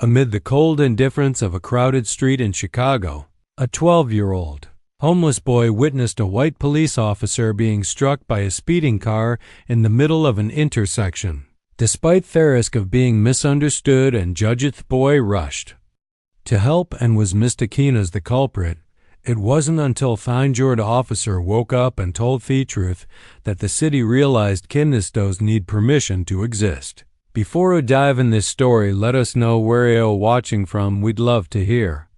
Amid the cold indifference of a crowded street in Chicago, a 12-year-old homeless boy witnessed a white police officer being struck by a speeding car in the middle of an intersection. Despite the risk of being misunderstood and judged, the boy rushed to help and was mistaken as the culprit. It wasn't until the injured officer woke up and told the truth that the city realized kindness does need permission to exist. Before we dive in this story, let us know where you're watching from. We'd love to hear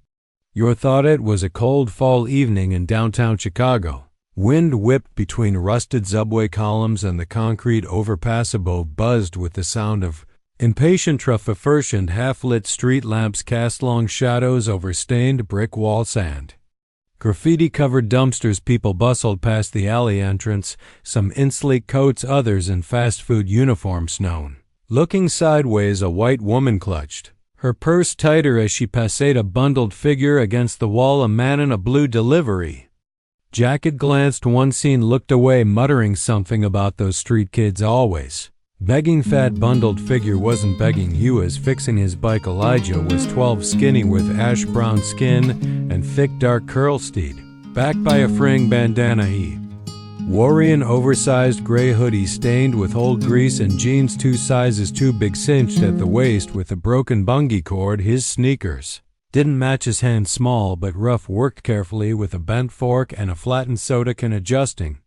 your thought. It was a cold fall evening in downtown Chicago. Wind whipped between rusted subway columns and the concrete overpass above buzzed with the sound of impatient traffic, and half-lit street lamps cast long shadows over stained brick wall sand. Graffiti-covered dumpsters. People bustled past the alley entrance, some in sleek coats, others in fast food uniforms. Known. Looking sideways, a white woman clutched her purse tighter as she passed a bundled figure against the wall. A man in a blue delivery jacket glanced once, seen, looked away, muttering something about those street kids always begging. Fat bundled figure wasn't begging, he was fixing his bike. Elijah was 12, skinny with ash brown skin and thick dark curls, backed by a fraying bandana. He wore an oversized gray hoodie stained with old grease and jeans 2 sizes too big, cinched at the waist with a broken bungee cord. His sneakers didn't match his hands, small but rough, worked carefully with a bent fork and a flattened soda can. Adjusting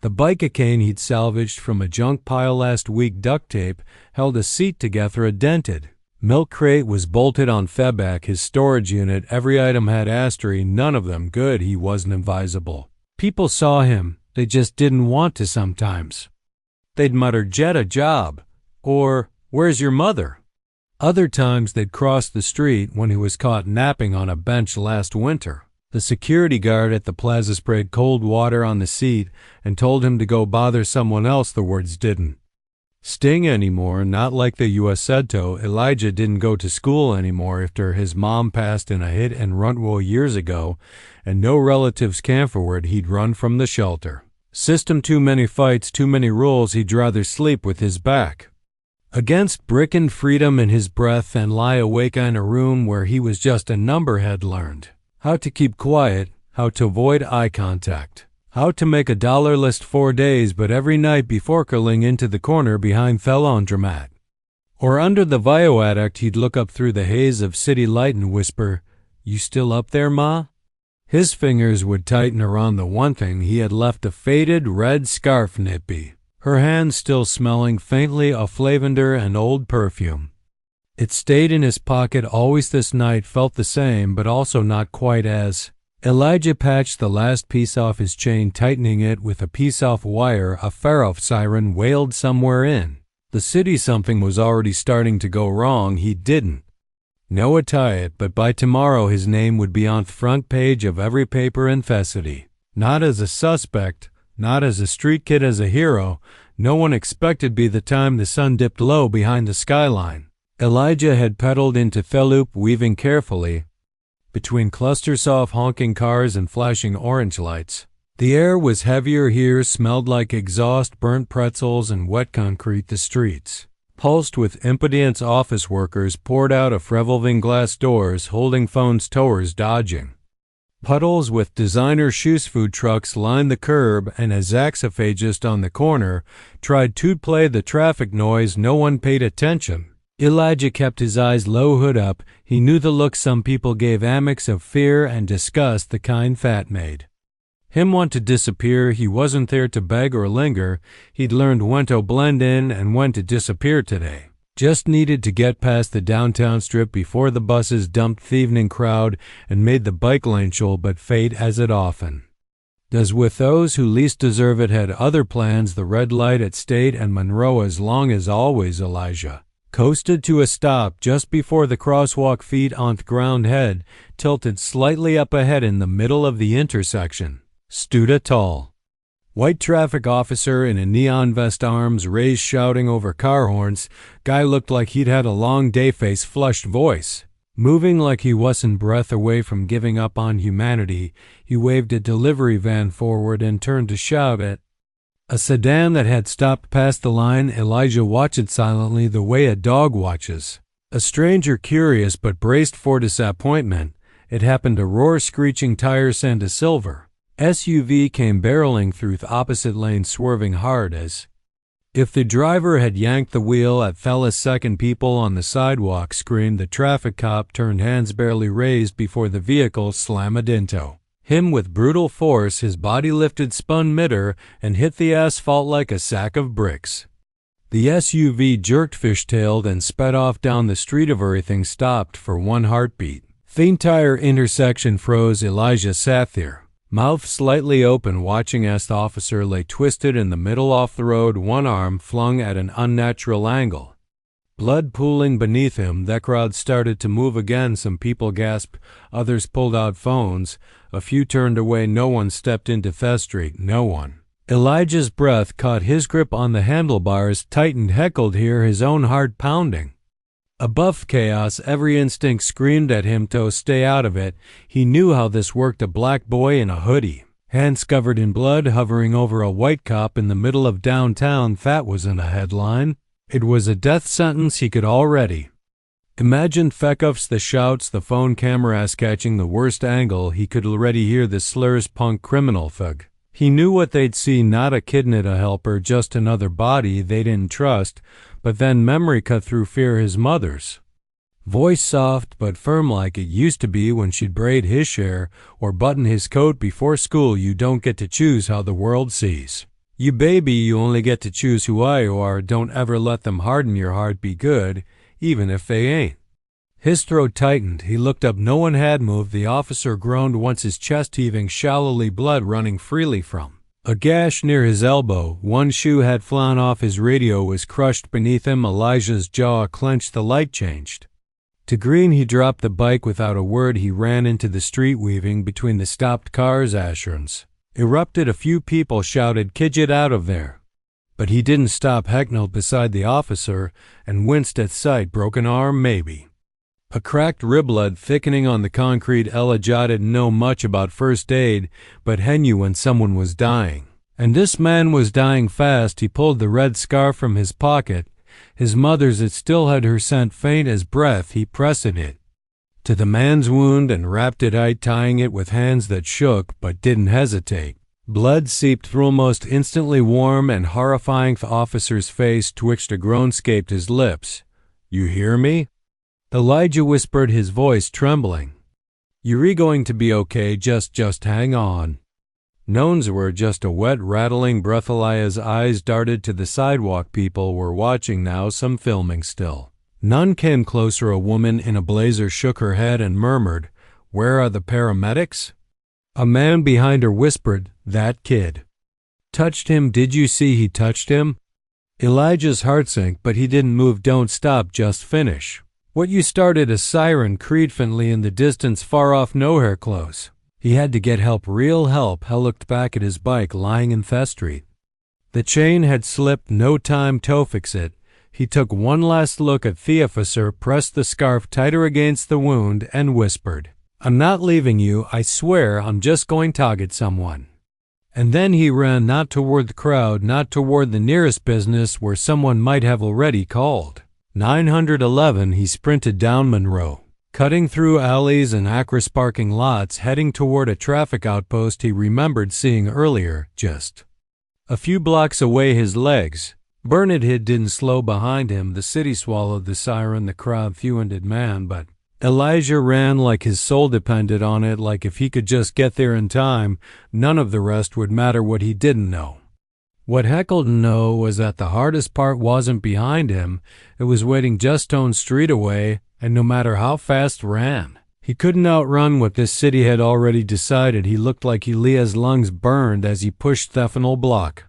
the bike, a cane he'd salvaged from a junk pile last week. Duct tape held a seat together. A dented milk crate was bolted on the back. His storage unit, every item had ashtray, none of them good. He wasn't invisible. People saw him, they just didn't want to. Sometimes they'd mutter, "Jet a job," or "Where's your mother?" Other times they'd cross the street when he was caught napping on a bench last winter. The security guard at the plaza sprayed cold water on the seat and told him to go bother someone else. The words didn't sting anymore, not like the U.S. said to. Elijah didn't go to school anymore after his mom passed in a hit and run years ago, and no relatives came forward. He'd run from the shelter system. Too many fights, too many rules. He'd rather sleep with his back against brick and freedom in his breath and lie awake in a room where he was just a number. Had learned how to keep quiet, how to avoid eye contact, how to make a dollar list 4 days, but every night before curling into the corner behind the laundromat or under the viaduct, he'd look up through the haze of city light and whisper, "You still up there, Ma?" His fingers would tighten around the one thing he had left, a faded red scarf. Nippy, her hands still smelling faintly of lavender and old perfume. It stayed in his pocket always. This night felt the same, but also not quite as. Elijah patched the last piece off his chain, tightening it with a piece off wire. A faro siren wailed somewhere in the city. Something was already starting to go wrong. He didn't know it yet, but by tomorrow his name would be on the front page of every paper in the city. Not as a suspect, not as a street kid, as a hero. No one expected by the time the sun dipped low behind the skyline. Elijah had pedaled into the loop, weaving carefully between clusters of honking cars and flashing orange lights. The air was heavier here, smelled like exhaust, burnt pretzels, and wet concrete. The streets pulsed with impotence. Office workers poured out of revolving glass doors, holding phones. Towers dodging puddles with designer shoes. Food trucks lined the curb, and a saxophonist on the corner tried to play the traffic noise. No one paid attention. Elijah kept his eyes low, hood up. He knew the look some people gave, a mix of fear and disgust, the kind that made him want to disappear. He wasn't there to beg or linger. He'd learned when to blend in and when to disappear today. Just needed to get past the downtown strip before the buses dumped the evening crowd and made the bike lane shoal. But fate, as it often does with those who least deserve it, had other plans. The red light at State and Monroe, as long as always. Elijah coasted to a stop just before the crosswalk, feet on the ground, head tilted slightly up ahead. In the middle of the intersection stood a tall white traffic officer in a neon vest, arms raised, shouting over car horns. Guy looked like he'd had a long day, face flushed, voice moving like he wasn't breath away from giving up on humanity. He waved a delivery van forward and turned to shout at a sedan that had stopped past the line. Elijah watched it silently, the way a dog watches A stranger curious but braced for disappointment, it happened to roar screeching tires and a silver SUV came barreling through the opposite lane, swerving hard as if the driver had yanked the wheel. At Fellas, second people on the sidewalk screamed. The traffic cop turned, hands barely raised before the vehicle slammed into him with brutal force. His body lifted, spun midair, and hit the asphalt like a sack of bricks. The SUV jerked, fishtailed, and sped off down the street. Everything stopped for one heartbeat. The entire intersection froze. Elijah sat there, mouth slightly open, watching as the officer lay twisted in the middle off the road, one arm flung at an unnatural angle, blood pooling beneath him. The crowd started to move again. Some people gasped, others pulled out phones, a few turned away. No one stepped into Fest Street, no one. Elijah's breath caught, his grip on the handlebars tightened, heckled, hear his own heart pounding. Above chaos, every instinct screamed at him to stay out of it. He knew how this worked. A black boy in a hoodie, hands covered in blood, hovering over a white cop in the middle of downtown. That wasn't a headline. It was a death sentence. He could already imagine Fekuffs, the shouts, the phone cameras catching the worst angle. He could already hear the slurs. Punk criminal thug. He knew what they'd see, not a kidnap, a helper, just another body they didn't trust. But then memory cut through, fear. His mother's voice, soft but firm like it used to be when she'd braid his hair or button his coat before school. You don't get to choose how the world sees you, baby. You only get to choose who you are. Don't ever let them harden your heart. Be good, even if they ain't. His throat tightened. He looked up. No one had moved. The officer groaned once, his chest heaving shallowly, blood running freely from a gash near his elbow. One shoe had flown off. His radio was crushed beneath him. Elijah's jaw clenched. The light changed to green. He dropped the bike without a word. He ran into the street, weaving between the stopped cars. Ashrams erupted. A few people shouted, "Kid, get out of there." But he didn't stop. Hecknelled beside the officer and winced at sight. Broken arm, maybe. A cracked rib, blood thickening on the concrete. Elijah didn't know much about first aid, but he knew when someone was dying. And this man was dying fast. He pulled the red scarf from his pocket. His mother's. It still had her scent, faint as breath. He pressed it to the man's wound and wrapped it tight, tying it with hands that shook but didn't hesitate. Blood seeped through, almost instantly warm and horrifying. The officer's face twitched. A groan escaped his lips. "You hear me?" Elijah whispered, his voice trembling. "You're going to be okay, just hang on." Nones were just a wet, rattling breath. Elijah's eyes darted to the sidewalk. People were watching now, some filming still. None came closer. A woman in a blazer shook her head and murmured, "Where are the paramedics?" A man behind her whispered, "That kid touched him. Did you see he touched him?" Elijah's heart sank, but he didn't move. "Don't stop, just finish what you started." A siren creaked faintly in the distance, far off, nowhere close. He had to get help, real help. He looked back at his bike lying in Fest Street. The chain had slipped, no time to fix it. He took one last look at the officer, pressed the scarf tighter against the wound, and whispered, "I'm not leaving you, I swear. I'm just going to get someone." And then he ran, not toward the crowd, not toward the nearest business where someone might have already called 911. He sprinted down Monroe, cutting through alleys and across parking lots, heading toward a traffic outpost he remembered seeing earlier, just a few blocks away. His legs Bernard didn't slow behind him. The city swallowed the siren, the crowd fuended man, but Elijah ran like his soul depended on it, like if he could just get there in time, none of the rest would matter. What he didn't know, what Heckle didn't know, was that the hardest part wasn't behind him. It was waiting just stone's street away, and no matter how fast ran, he couldn't outrun what this city had already decided. He looked like Elia's lungs burned as he pushed the final block.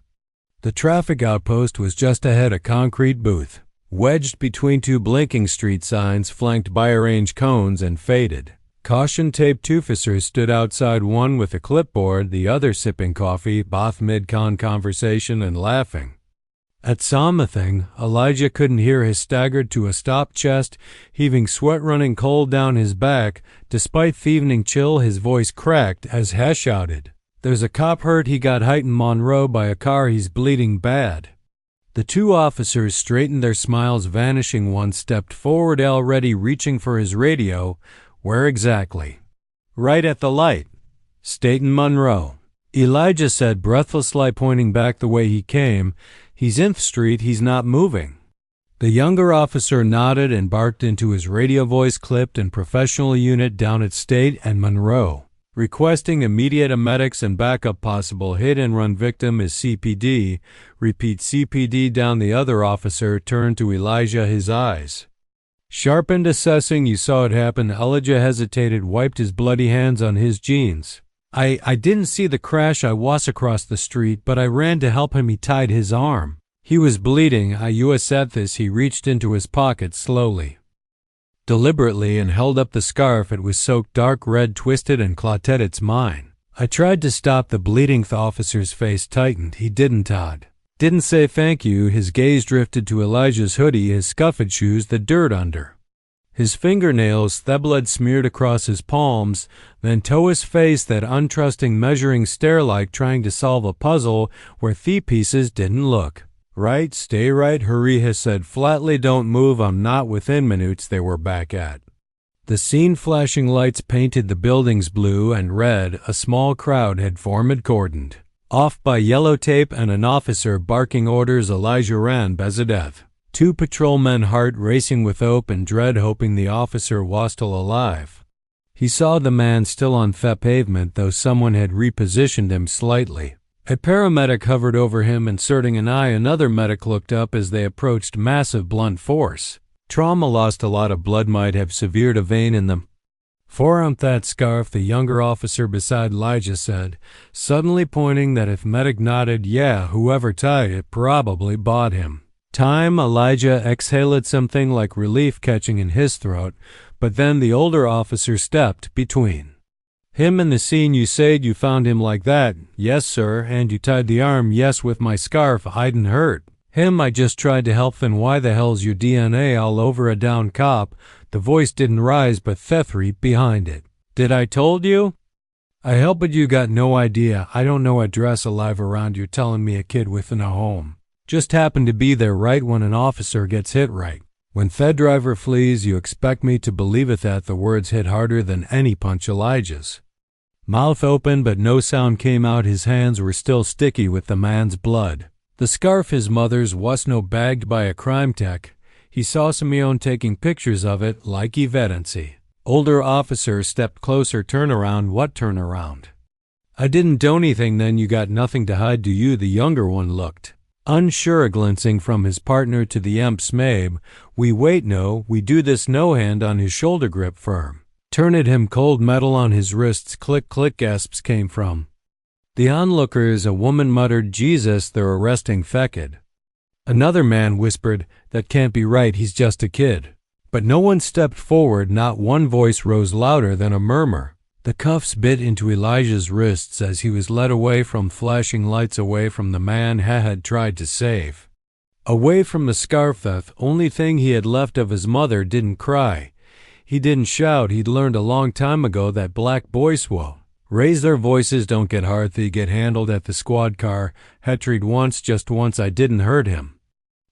The traffic outpost was just ahead, a concrete booth, wedged between two blinking street signs, flanked by orange cones and faded caution tape. Two officers stood outside, one with a clipboard, the other sipping coffee, both mid-con conversation and laughing at something. Elijah couldn't hear. He staggered to a stop, chest heaving, sweat running cold down his back. Despite the evening chill, his voice cracked as Hesh shouted, "There's a cop hurt. He got hit in Monroe by a car. He's bleeding bad." The two officers straightened their smiles, vanishing. One stepped forward, already reaching for his radio. Where exactly? Right at the light. Staten Monroe. Elijah said breathlessly, pointing back the way he came. He's in Street, he's not moving. The younger officer nodded and barked into his radio voice, clipped and professional unit down at State and Monroe. Requesting immediate medics and backup. Possible hit-and-run victim is CPD. Repeat CPD. Down. The other officer turned to Elijah, his eyes sharpened, assessing. You saw it happen? Elijah hesitated, wiped his bloody hands on his jeans. I didn't see the crash. I was across the street, but I ran to help him. He tied his arm. He was bleeding. At this, he reached into his pocket slowly, deliberately, and held up the scarf. It was soaked dark red, twisted and clotted. It's mine. I tried to stop the bleeding. The officer's face tightened. He didn't, Todd. Didn't say thank you. His gaze drifted to Elijah's hoodie, his scuffed shoes, the dirt under his fingernails, the blood smeared across his palms, then to his face, that untrusting measuring stare, like trying to solve a puzzle where the pieces didn't look right. Stay right, hurry, he said flatly. Don't move. I'm not. Within minutes they were back at the scene. Flashing lights painted the buildings blue and red. A small crowd had formed, cordoned off by yellow tape, and an officer barking orders. Elijah ran. Bezadev. Two patrolmen, heart racing with hope and dread, hoping the officer was still alive. He saw the man still on the pavement, though someone had repositioned him slightly. A paramedic hovered over him, inserting an eye. Another medic looked up as they approached. Massive blunt force. Trauma. Lost a lot of blood. Might have severed a vein in the forearm. That scarf, the younger officer beside Elijah said, suddenly pointing. That if medic nodded, yeah, whoever tied it probably bought him time. Elijah exhaled something like relief catching in his throat, but then the older officer stepped between him and the scene. You said you found him like that? Yes, sir. And you tied the arm? Yes, with my scarf. I didn't hurt him. I just tried to help. Then why the hell's your DNA all over a down cop? The voice didn't rise, but Thethry behind it. Did I told you? I helped, but you got no idea. I don't know address alive around. You're telling me a kid within a home just happened to be there right when an officer gets hit right. When Fed driver flees, you expect me to believe it? That the words hit harder than any punch. Elijah's mouth opened, but no sound came out. His hands were still sticky with the man's blood. The scarf, his mother's, was no bagged by a crime tech. He saw Simeon taking pictures of it, like evidence. Older officer stepped closer. Turn around. What turn around? I didn't do anything. Then you got nothing to hide, do you? The younger one looked unsure, glancing from his partner to the Smabe. We wait, no, we do this. No. Hand on his shoulder grip firm. Turn at him. Cold metal on his wrists. Click, click. Gasps came from the onlookers. A woman muttered, Jesus, they're arresting Fekid. Another man whispered, that can't be right, he's just a kid. But no one stepped forward. Not one voice rose louder than a murmur. The cuffs bit into Elijah's wrists as he was led away from flashing lights, away from the man he had tried to save. Away from the scarf. The only thing he had left of his mother. Didn't cry. He didn't shout. He'd learned a long time ago that black boys will raise their voices, don't get hard. They get handled at the squad car. Hetried once, just once. I didn't hurt him.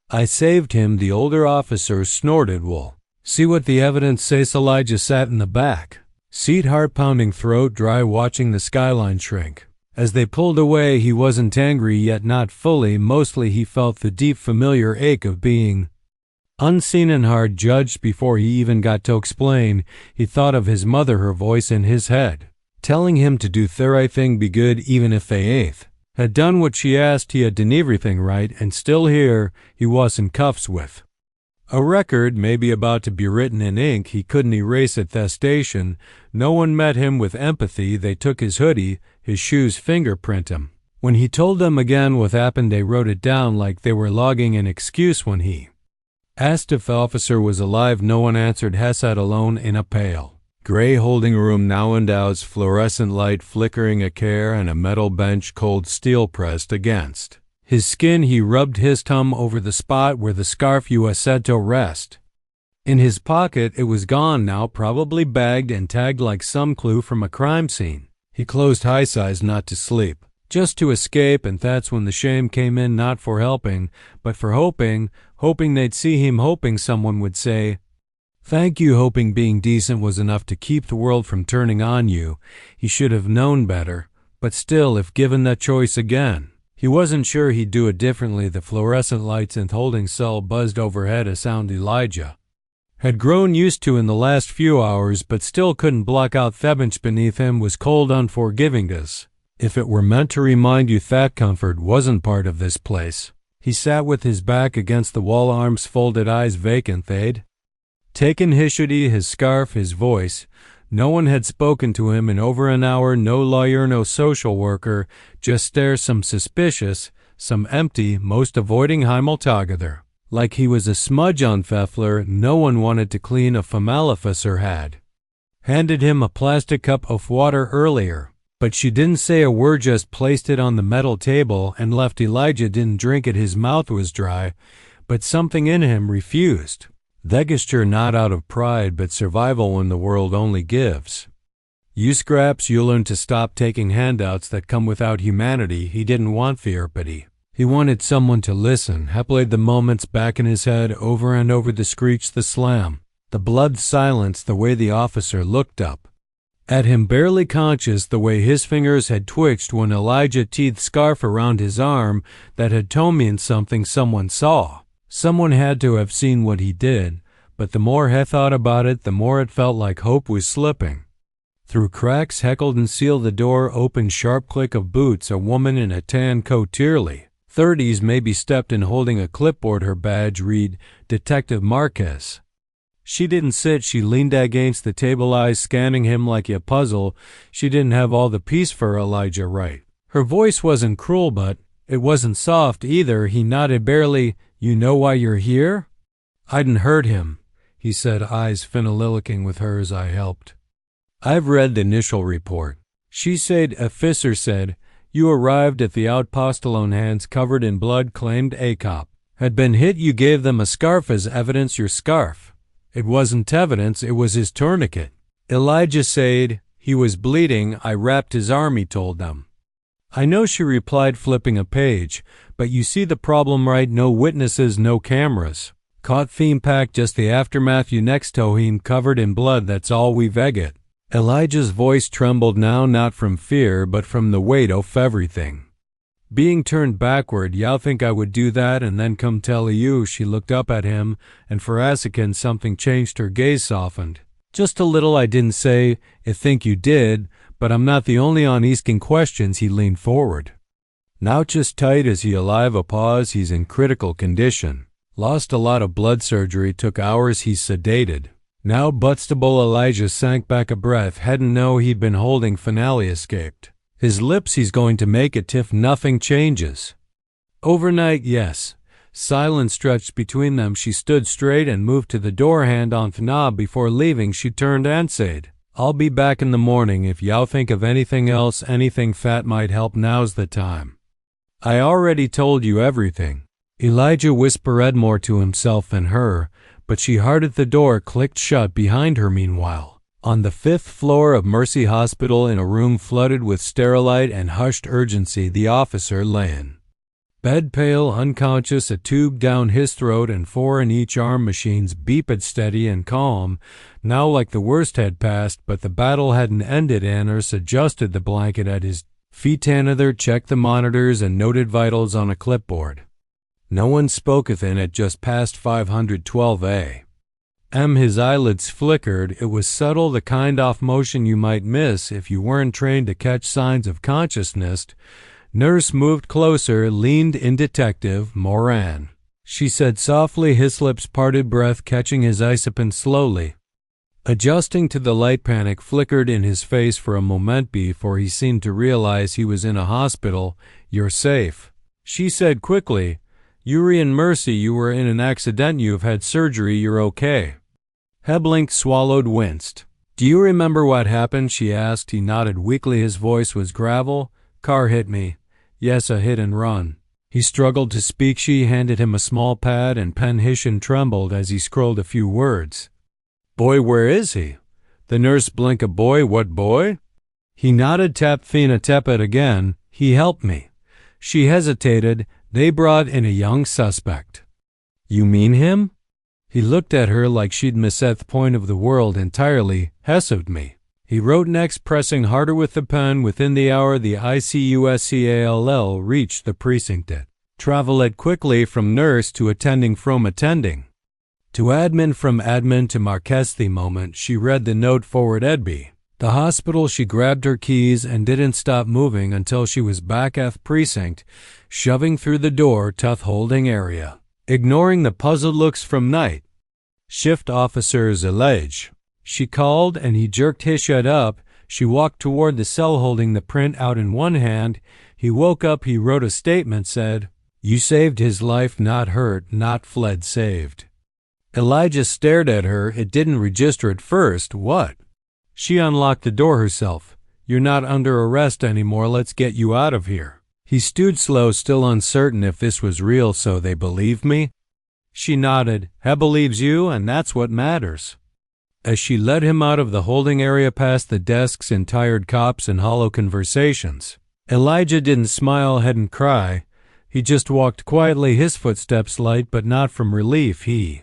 I saved him. The older officer snorted. We'll see what the evidence says. Elijah sat in the back seat, heart pounding, throat dry, watching the skyline shrink. As they pulled away, he wasn't angry, yet not fully. Mostly he felt the deep familiar ache of being unseen and hard judged. Before he even got to explain, he thought of his mother, her voice in his head, telling him to do the right thing, be good, even if they had done what she asked. He had done everything right, and still here he was in cuffs with a record maybe about to be written in ink he couldn't erase at the station. No one met him with empathy. They took his hoodie, his shoes, fingerprint him. When he told them again what happened, they wrote it down like they were logging an excuse. When he asked if the officer was alive, no one answered. He sat alone in a pale gray holding room, now and out's fluorescent light flickering a chair and a metal bench, cold steel pressed against his skin. He rubbed his thumb over the spot where the scarf was said to rest. In his pocket, it was gone now, probably bagged and tagged like some clue from a crime scene. He closed his eyes not to sleep. just to escape, and that's when the shame came in, not for helping, but for hoping they'd see him, hoping someone would say, "Thank you," hoping being decent was enough to keep the world from turning on you. He should have known better, but still, if given that choice again, he wasn't sure he'd do it differently. The fluorescent lights and holding cell buzzed overhead, a sound Elijah had grown used to in the last few hours, but still couldn't block out. The bench beneath him was cold, unforgivingness. If it were meant to remind you that comfort wasn't part of this place. He sat with his back against the wall, arms folded, eyes vacant. They'd taken his hoodie, his scarf, his voice. No one had spoken to him in over an hour, no lawyer, no social worker, just stares, some suspicious, some empty, most avoiding Heimaltogether. Like he was a smudge on Pfeffler no one wanted to clean. A female officer had handed him a plastic cup of water earlier, but she didn't say a word, just placed it on the metal table and left. Elijah didn't drink it, his mouth was dry, but something in him refused. The gesture not out of pride, but survival when the world only gives you scraps. You learn to stop taking handouts that come without humanity. He didn't want fear pity. He wanted someone to listen. He played the moments back in his head over and over, the screech, the slam, the blood silence, the way the officer looked up at him, barely conscious, the way his fingers had twitched when Elijah teed the scarf around his arm. That had told me something. Someone saw. Someone had to have seen what he did, but the more he thought about it, the more it felt like hope was slipping through cracks. Heckled and sealed. The door opened, sharp click of boots. A woman in a tan coat, early 30s maybe, stepped in holding a clipboard. Her badge read Detective Marquez. She didn't sit, she leaned against the table, eyes scanning him like a puzzle. She didn't have all the piece for Elijah right. Her voice wasn't cruel, but it wasn't soft either. He nodded barely. "You know why you're here?" "I didn't hurt him," he said, eyes phenylicking with hers. "I helped." "I've read the initial report," she said. Officer said, "You arrived at the outpost alone, hands covered in blood, claimed a cop had been hit. You gave them a scarf as evidence." "Your scarf?" "It wasn't evidence, it was his tourniquet." Elijah said, "He was bleeding. I wrapped his arm," he told them. "I know," she replied, flipping a page, "but you see the problem, right? No witnesses, no cameras. Caught theme pack, just the aftermath. You next to him covered in blood, that's all we've got." Elijah's voice trembled now, not from fear, but from the weight of everything being turned backward. "You think I would do that and then come tell you?" She looked up at him, and for a second something changed. Her gaze softened just a little. "I didn't say I think you did, but I'm not the only on asking questions." He leaned forward. "Now just tight. Is he alive?" A pause. "He's in critical condition. Lost a lot of blood, surgery took hours. He's sedated now, but stable." Elijah sank back a breath. Hadn't know he'd been holding finale escaped his lips. "He's going to make it if nothing changes." "Overnight, yes." Silence stretched between them. She stood straight and moved to the door, hand on the knob. Before leaving, she turned and said, "I'll be back in the morning. If y'all think of anything else, anything that might help, now's the time." "I already told you everything." Elijah whispered more to himself than her, but she heard the door clicked shut behind her. Meanwhile, on the 5th floor of Mercy Hospital, in a room flooded with sterilite and hushed urgency, the officer lay in bed, pale, unconscious, a tube down his throat and 4 in each arm. Machines beeped, steady and calm, now like the worst had passed, but the battle hadn't ended. A nurse adjusted the blanket at his feet. Another checked the monitors and noted vitals on a clipboard. No one spoke within it, just past 512 a.m. His eyelids flickered. It was subtle, the kind of motion you might miss if you weren't trained to catch signs of consciousness. Nurse moved closer, leaned in. "Detective Moran," she said softly, his lips parted, breath catching his isopan slowly adjusting to the light. Panic flickered in his face for a moment before he seemed to realize he was in a hospital. "You're safe," she said quickly. "Yuri and Mercy, you were in an accident. You've had surgery. You're okay." He blinked, swallowed, winced. "Do you remember what happened?" she asked. He nodded weakly. His voice was gravel. "Car hit me." "Yes, a hit and run." He struggled to speak. She handed him a small pad and pen. His hand trembled as he scrolled a few words. "Boy, where is he?" The nurse blinked. "A boy? What boy?" He nodded. Tap Fina tepid again. He helped me." She hesitated. "They brought in a young suspect." "You mean him?" He looked at her like she'd missed the point of the world entirely. "Hesed me." He wrote next, pressing harder with the pen. Within the hour, the ICUSCALL reached the precinct. Travel it quickly from nurse to attending, from attending to admin, from admin to Marquez. The moment she read the note forward Edby, the hospital, she grabbed her keys and didn't stop moving until she was back at the precinct, shoving through the door to the holding area. Ignoring the puzzled looks from night shift officers, Elijah, she called, and he jerked his head up. She walked toward the cell holding the print out in one hand. He woke up. He wrote a statement, said, "You saved his life, not hurt, not fled, saved." Elijah stared at her. It didn't register at first. "What?" She unlocked the door herself. "You're not under arrest anymore. Let's get you out of here." He stood slow, still uncertain if this was real. "So they believe me?" She nodded. "He believes you, and that's what matters." As she led him out of the holding area, past the desks and tired cops and hollow conversations, Elijah didn't smile, hadn't cry. He just walked quietly, his footsteps light, but not from relief. He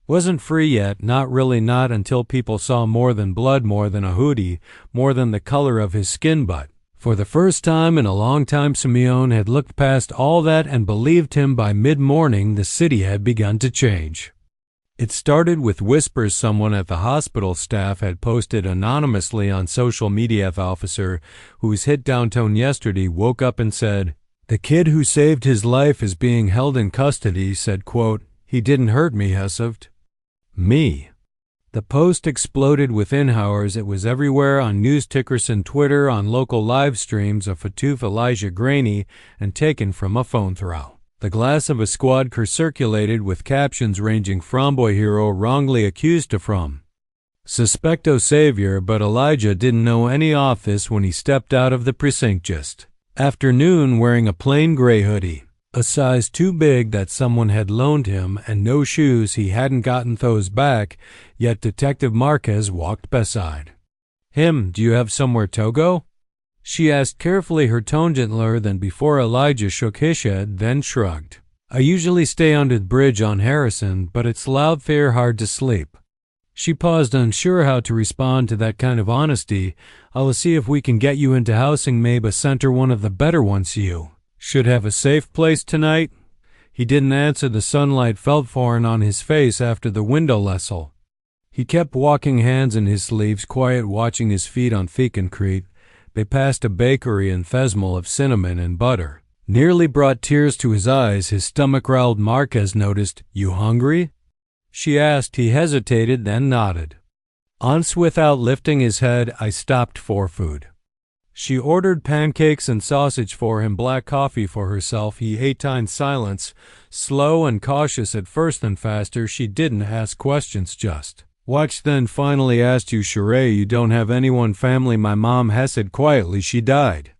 wasn't free yet, not really, not until people saw more than blood, more than a hoodie, more than the color of his skin. But for the first time in a long time, Simeon had looked past all that and believed him. By mid-morning, the city had begun to change. It started with whispers. Someone at the hospital staff had posted anonymously on social media. The officer who was hit downtown yesterday woke up and said, "The kid who saved his life is being held in custody," said, quote, "He didn't hurt me, Hesaved. Me." The post exploded within hours. It was everywhere, on news tickers and Twitter, on local live streams. A photo of Elijah grainy and taken from a phone throw. The glass of a squad car circulated with captions ranging from "Boy hero wrongly accused" to "From suspecto savior," but Elijah didn't know any of this when he stepped out of the precinct just after noon, wearing a plain gray hoodie, a size too big that someone had loaned him, and no shoes. He hadn't gotten those back yet. Detective Marquez walked beside him. "Do you have somewhere to go?" she asked carefully, her tone gentler than before. Elijah shook his head, then shrugged. "I usually stay under the bridge on Harrison, but it's loud there, hard to sleep." She paused, unsure how to respond to that kind of honesty. "I'll see if we can get you into housing, maybe a center, one of the better ones. You should have a safe place tonight." He didn't answer. The sunlight felt foreign on his face after the window lesson. He kept walking, hands in his sleeves, quiet, watching his feet on concrete. They passed a bakery, and Thesmal of cinnamon and butter nearly brought tears to his eyes. His stomach growled. Marquez noticed. "You hungry?" she asked. He hesitated, then nodded. Once, without lifting his head, "I stopped for food." She ordered pancakes and sausage for him, black coffee for herself. He ate in silence, slow and cautious at first, then faster. She didn't ask questions, just watched, then finally asked, "You sure you don't have anyone, family?" "My mom," Hesed quietly. "She died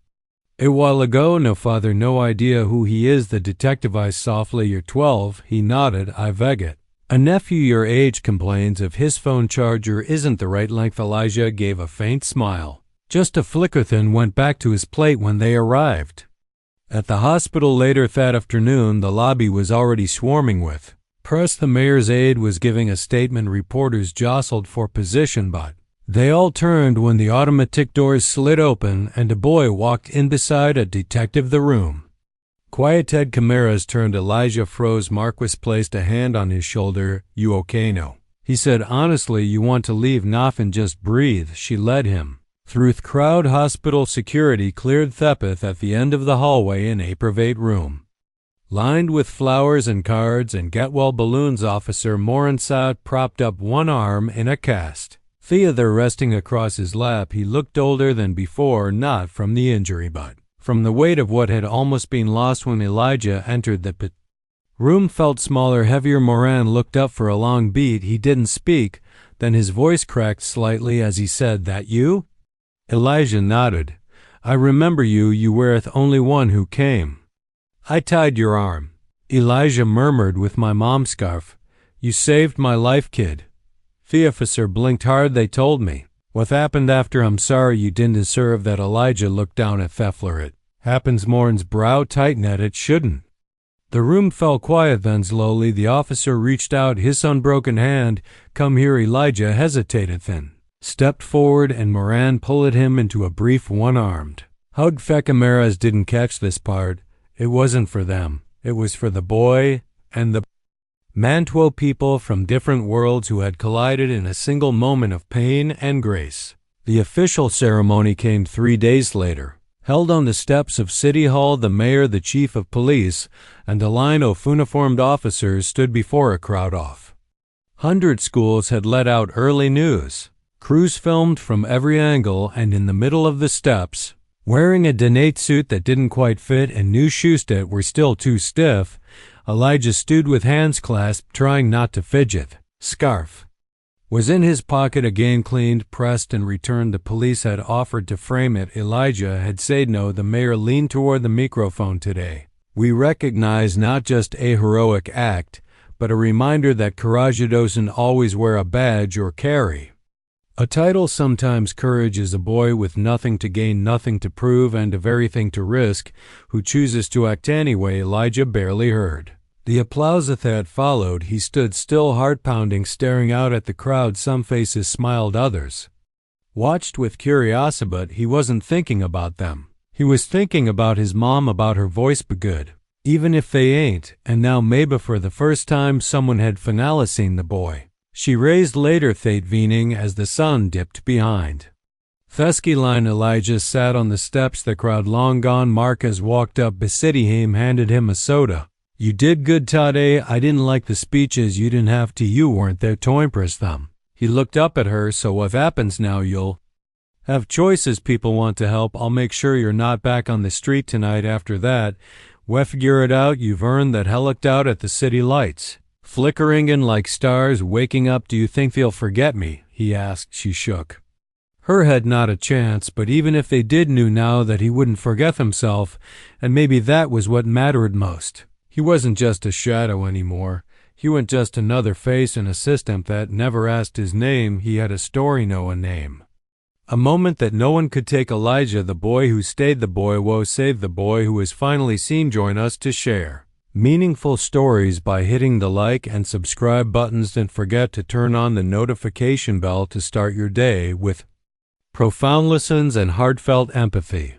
a while ago." "No father, no idea who he is?" the detective eyed softly. "You're 12. He nodded. "I veget. A nephew your age complains if his phone charger isn't the right length." Elijah gave a faint smile, just a flicker, then went back to his plate. When they arrived at the hospital later that afternoon, the lobby was already swarming with press. The mayor's aide was giving a statement. Reporters jostled for position, but they all turned when the automatic doors slid open and a boy walked in beside a detective. The room quieted. Cameras turned. Elijah froze. Marquez placed a hand on his shoulder. "You okay now?" he said. "Honestly, you want to leave? Nothing, just breathe." She led him through the crowd. Hospital security cleared Thepeth at the end of the hallway in a private room lined with flowers and cards and get-well balloons. Officer Morin sat propped up, one arm in a cast, Theodore resting across his lap. He looked older than before, not from the injury but from the weight of what had almost been lost. When Elijah entered the room, felt smaller, heavier. Morin looked up for a long beat. He didn't speak. Then his voice cracked slightly as he said, "That you?" Elijah nodded. "I remember you. You were the only one who came. I tied your arm." Elijah murmured, "With my mom's scarf. You saved my life, kid." The officer blinked hard. "They told me what happened after. I'm sorry you didn't deserve that." Elijah looked down at Thefler. "It Happens Morin's brow tightened at it shouldn't. The room fell quiet. Then slowly the officer reached out his unbroken hand. Come here. Elijah hesitated, then stepped forward, and Moran pulled him into a brief one-armed hug. Fecamaras didn't catch this part. It wasn't for them. It was for the boy and the man, 12 people from different worlds who had collided in a single moment of pain and grace. The official ceremony came 3 days later. Held on the steps of City Hall, the mayor, the chief of police, and a line of uniformed officers stood before a crowd of 100 schools had let out early news. Crews filmed from every angle, and in the middle of the steps, wearing a Donate suit that didn't quite fit and new shoes that were still too stiff, Elijah stood with hands clasped, trying not to fidget. Scarf was in his pocket, again cleaned, pressed, and returned. The police had offered to frame it. Elijah had said no. The mayor leaned toward the microphone. Today, we recognize not just a heroic act, but a reminder that courage doesn't always wear a badge or carry a title. Sometimes courage is a boy with nothing to gain, nothing to prove, and everything to risk, who chooses to act anyway. Elijah barely heard the applause that followed. He stood still, heart-pounding, staring out at the crowd. Some faces smiled, others watched with curiosity, but he wasn't thinking about them. He was thinking about his mom, about her voice. Be good, even if they ain't. And now maybe for the first time someone had finally seen the boy. She raised later Thate Vening as the sun dipped behind Thesky line. Elijah sat on the steps, the crowd long gone. Marquez walked up beside him, handed him a soda. You did good, Tade. I didn't like the speeches. You didn't have to. You weren't there to impress them. He looked up at her. So what happens now? You'll have choices. People want to help. I'll make sure you're not back on the street tonight. After that, we figure it out. You've earned that. Hell, looked out at the city lights flickering in like stars, waking up. Do you think they'll forget me? He asked. She shook her head. Not a chance. But even if they did, knew now that he wouldn't forget himself, and maybe that was what mattered most. He wasn't just a shadow anymore. He wasn't just another face in a system that never asked his name. He had a story, no a name. A moment that no one could take. Elijah, the boy who stayed, the boy woe saved, the boy who was finally seen. Join us to share meaningful stories by hitting the like and subscribe buttons. Don't forget to turn on the notification bell to start your day with profound lessons and heartfelt empathy.